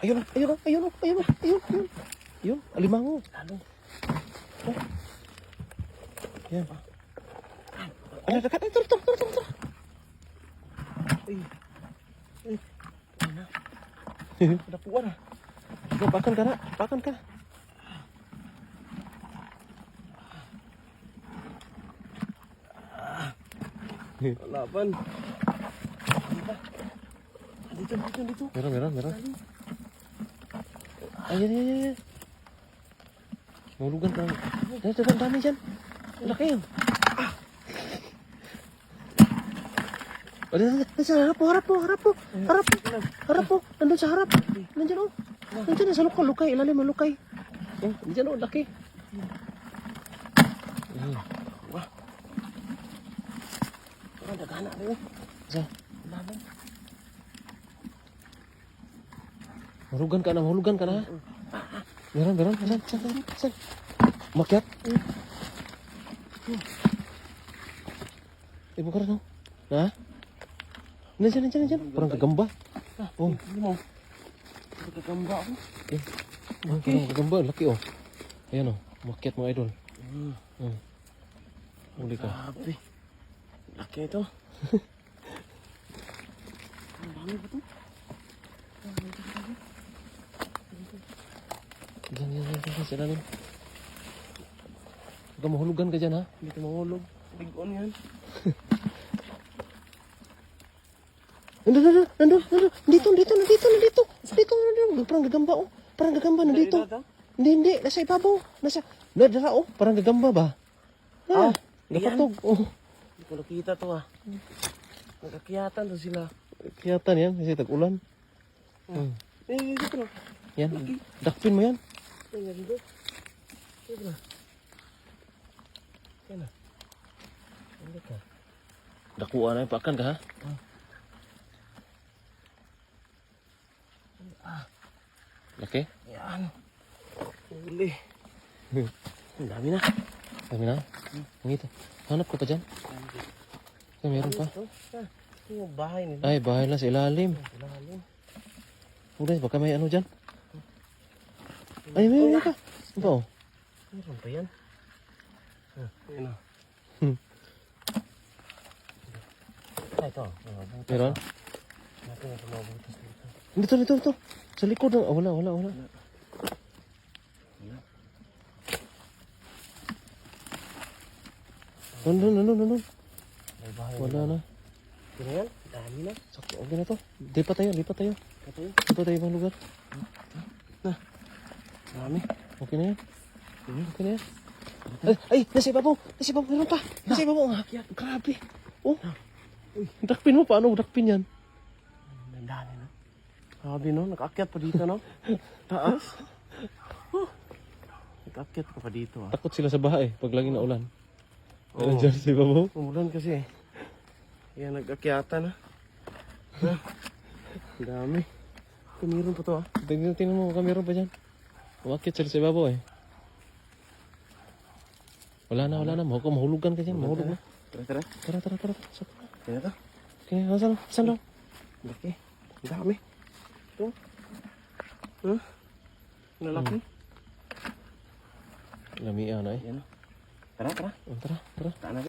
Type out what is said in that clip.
Ayun na, ayun na, ayun na, ayun na, ayun, ayun. Ayun, alimango. Lalo. Oh. Yan. Ano, dekat, ito, ito, ito, ito. Ay. Ay. Ano na? Dapuan na. Pakan ka na, pakan ka. Laban. Dito, dito, dito. Meron. Ayan, ayan, ayan. Mahulugan ka. Dito, dami dyan. Laki yun. Oh, dito, harap po. Nandun sa harap. Nandyan, oh. Nandyan, sa lukay. Ilalim mo, lukay. Oh, nandyan, oh, laki. Wah. Ang dagana na yun. Sa? Laban. Mahulugan ka na, ha? Meron. Saan? Makyat? Ibu ka rin, oh. Ha? Nandiyan. Parang gagamba. Oh. Ano mo? Nagkagamba ako. Parang gagamba. Laki, oh. Ayan, oh. Makyat, mga idol. Huli ka. Grabe. Laki ito. Ang dami ba ito? Diyan. Sa ilalim. Huwag ka mahulugan ka dyan, ha? Hindi ito mahulog. Big-on yan. Nandun. Nandito. Parang gagamba, oh. Parang gagamba, nandito. Hindi. Nasa ibabaw. Nadara, oh. Parang gagamba ba? Nakatog, oh. Hindi ko nakita to ah. Nagkakiyatan to sila. Kiyatan yan, kasi tag-ulan. Dito na. Yan, dakpin mo yan. Yan dito. Dito na. Yan na. Hindi ka. Dakuan na yung pakan ka, ha? Laki? Yan. Huli. Ang dami na. Dami na. Ngito. Hanap ko pa dyan. Meron pa. Ito yung bahay nila. Ay, bahay lang sa ilalim. Ilalim. Uday, baka may ano dyan. Ay, may ka. Ito, oh. Meron pa yan. Ayun na. Ito. Meron? Natin ito mabutas dito. Dito. Sa likod. Wala. Nandun. May bahay Wala na. Pero yan, dami na. Sakto, okay na to. Lipat tayo. Ito yun. Ito tayo ibang lugar. Dami. Okay na yan. Ay, nasa ibabaw. Meron pa. Nasa ibabaw. Grabe. Oh. Dakpin mo. Paano dakpin yan? Ang dami na. Grabe no, nakaakyat pa dito no. Taas. Nakaakyat ka pa dito ah. Takot sila sa baha, pag lagi na ulan. Oo. Dyan sa ibabaw. Umulan kasi eh. Yan, nag-akyatan na. Ang dami. Meron pa to ah. Tingnan mo, meron pa dyan. Umakit sila sa ibabaw Wala na. Mahulugan ka dyan. Mahulog na. Tara. Tara. Kaya to. Okay, saan daw? Laki. Ang dami. Ito. Huh? Nalaki. Lamian ay. Yan. Tara. Tara. Tara na.